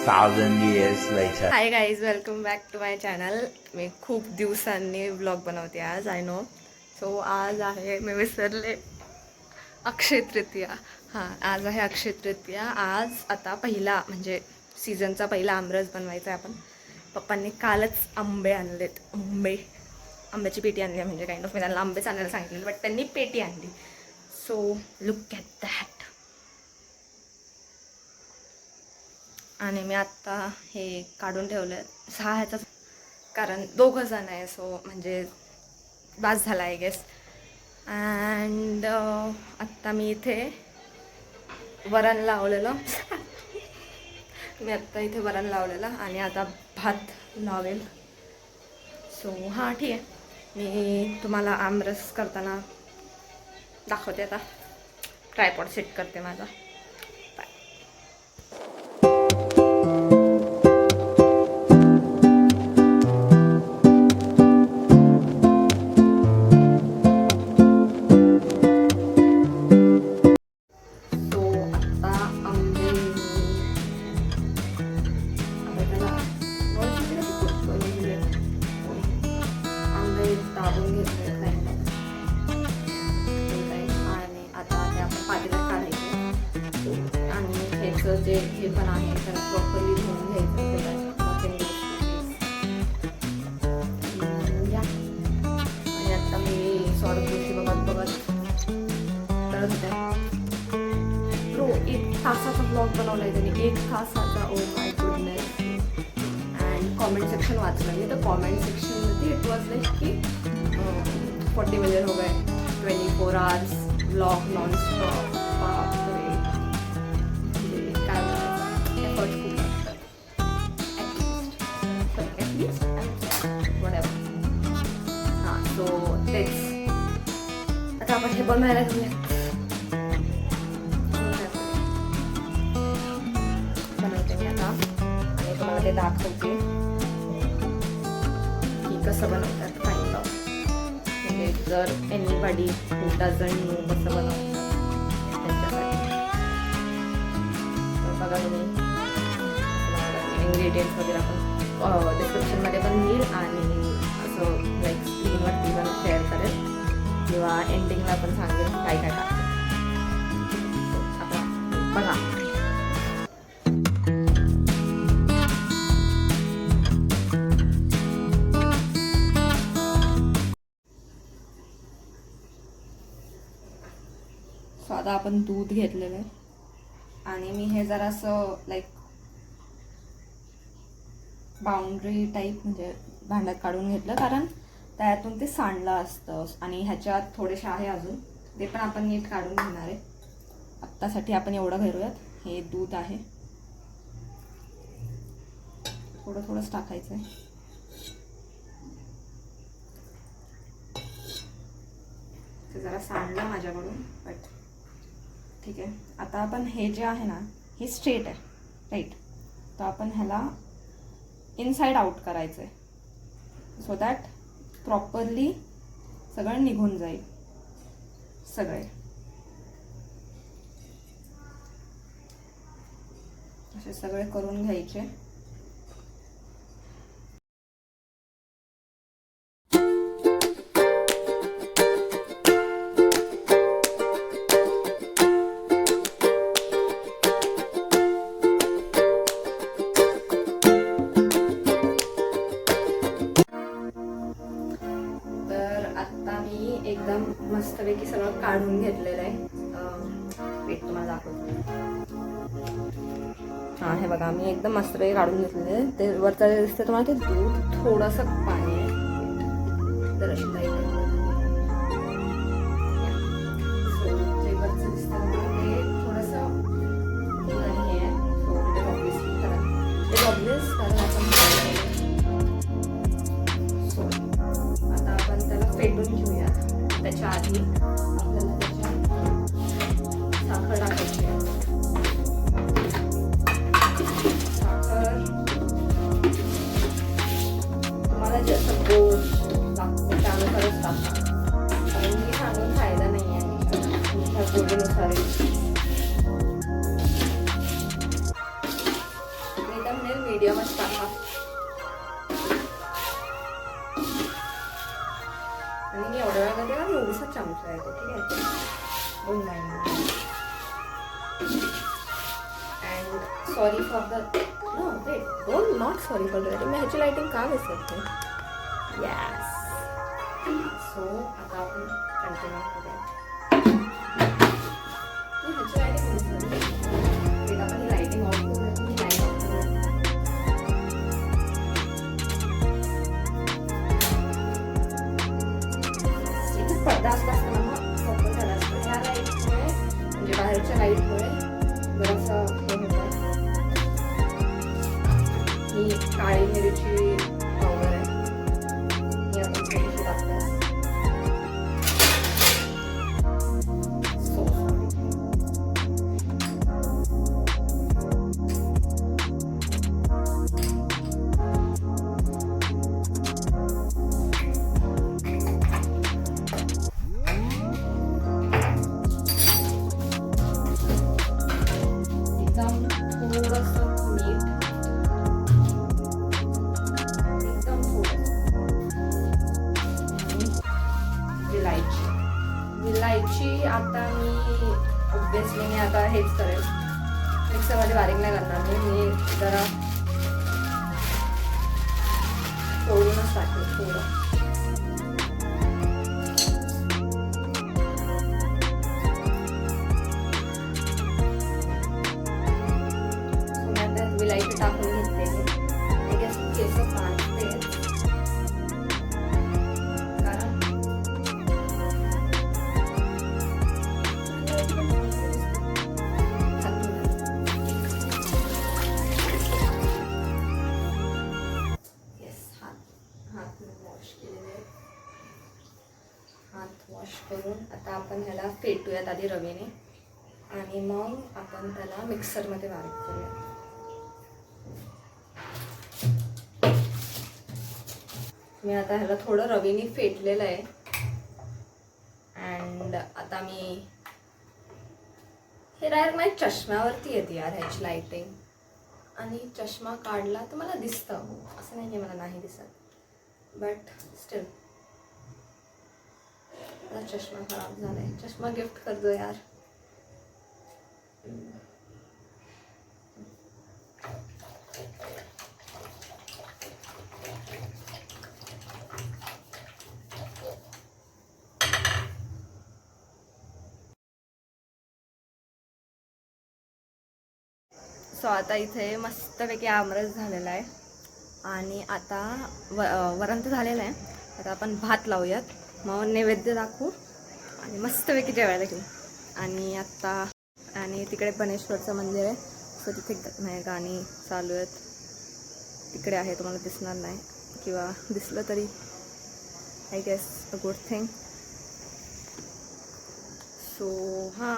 2,000 years later. Hi guys, welcome back to my channel. मी खूप दिवसांनी व्लॉग बनवते आज, आय नो. सो आज आहे, मी विसरले, अक्षय तृतीया. हां, आज आहे अक्षय तृतीया. आज आता पहिला म्हणजे सीझनचा पहिला आमरस बनवायचा आहे आपण. पप्पांनी कालच आंबे आणलेत. आंब्याची पेटी आणली आहे, म्हणजे काइंड ऑफ मी त्यांना आंबेच आणायला सांगितलेलं, बट त्यांनी पेटी आणली. So look at that. आणि मी आत्ता हे काढून ठेवलं आहे 6 ह्याचं, कारण 2 जण आहे, सो म्हणजे बास झाला आय गेस. अँड आत्ता मी इथे वरण लावलेलं इथे वरण लावलेलं आणि आता भात लावेल. सो हां, ठीक आहे. मी तुम्हाला आमरस करताना दाखवते. आता ट्रायपॉड सेट करते माझा. दाबून घेतले आणि आता ते आपण पातेल्यात काढायचे आणि ह्याचं जे हे पण आहे त्याला प्रॉपरली धुवून घ्यायचं. आणि आता मी सॉर्ट गोष्टी बघत करत होते. 1 तासाचा ब्लॉग बनवला आहे त्यांनी, 1 तासाचा. Oh my goodness. And comment section वाचलं मी, तर कॉमेंट सेक्शनमध्ये इट वॉज लाईक की 40 मिलियन हो गए, 24 आवर्स ब्लॉग नॉन स्टॉप. काय एफर्ट खूप लागतात ॲटलिस्ट वॉटेवर. हां, सो तेच आता आपण हे बनवायला घेऊया. बनवते मी आता आणि तुम्हाला ते दाखवते की कसं बनवतात. काइंड ऑफ म्हणजे जर एनीबडी हू डझंट नो कसं बनवतात त्यांच्यासाठी. बघा तुम्ही, इंग्रेडियंट्स वगैरे आपण डिस्क्रिप्शनमध्ये पण येईल आणि असं लाईक स्क्रीनवरती पण शेअर करेल किंवा एंडिंगला पण सांगेल काय काय टाकतं. आता बघा. सो आता आपण दूध घेतलेलं आहे आणि मी हे जरासं लाईक बाउंड्री टाईप म्हणजे भांड्यात काढून घेतलं, कारण त्यातून ते सांडलं असतं आणि ह्याच्यात थोडेसे आहे अजून, ते पण आपण नीट काढून घेणार आहे. आत्तासाठी आपण एवढं घेऊयात. हे दूध आहे, थोडंच टाकायचं आहे. ते जरा सांडलं माझ्याकडून, बट ठीक आहे. आता आपण हे जे आहे ना, हे स्ट्रेट आहे राईट, तर आपण ह्याला इनसाइड आउट करायचं आहे सो दॅट प्रॉपरली सगळं निघून जाईल. सगळे असे सगळे करून घ्यायचे. एकदम मस्तपैकी सगळं काढून घेतलेलं आहे. वेट तुम्हाला दाखवतो. हां, हे बघा, मी एकदम मस्तपैकी काढून घेतलेलं आहे. ते वरचं जे दिसतं तुम्हाला, ते दूध थोडंसं पाणी आहे, तर अशी काही जे वरचं दिसतं तुम्हाला ते थोडंसं हे आहे. सो ते ऑब्वियसली कारण आपण आता आपण त्याला फेटून घेऊया. त्याच्या आधी आपल्याला त्याच्यात साखर टाकायची आहे. साखर तुम्हाला जसं गोड लागतं त्यानुसारच टाकायचं. मीडियमच टाका. आणि मी एवढ्या वेळामध्ये ना एवढीसा चमचा येतो, ठीक आहे. Oh my God. And sorry for the no wait don't not sorry for the lighting. मी ह्याची लाइटिंग का विसरते. Yes. So आता आपण कंटिन्यू करूया. मी ह्याची लाइटिंग विसरते. वेट आपण ही लाइटिंग ऑफ करूया. मी लाइट ऑफ करूया. इथे पडदा असला असताना मग फोकस झाला असता. ह्या लाईटमुळे म्हणजे बाहेरच्या लाईटमुळे जरासं हे होतं. ही काळी मिरची पावडर आहे, ही आपण थोडीशी टाकूया. So sorry. एकदम थोडंसं मीठ, एकदम थोडंसं विलायची. विलायची आता मी ऑब्विसली मी आता हेच करेल, मिक्सरमध्ये बारीक नाही करणार मी जरा तोडूनच टाकेल थोडं. विलायची टाकून घेते. आय गेस केस काढते कारण हात वॉश केलेले. हात वॉश करून आता आपण ह्याला फेटूयात आधी रवीने आणि मग आपण त्याला मिक्सरमध्ये बारीक करूया. मी आता ह्याला थोडं रवीने फेटलेलं आहे. अँड आता मी हे डायरेक्ट माझ्या चष्म्यावरती येते यार ह्याची लाईटिंग. आणि चष्मा काढला तर मला दिसतं, असं नाही की मला नाही दिसत, बट स्टील माझा चष्मा खराब झाला आहे. चष्मा गिफ्ट कर दो यार. सो आता इथे मस्तपैकी आमरस झालेला आहे आणि आता वरण तर झालेलं आहे. आता आपण भात लावूयात, मग नैवेद्य दाखवू आणि मस्तपैकी जेवायला घेऊ. आणि आत्ता आणि तिकडे बनेश्वरचं मंदिर आहे, सो तिथे नाही गाणी चालू आहेत. तिकडे आहे, तुम्हाला दिसणार नाही किंवा दिसलं तरी I guess a good thing. So हां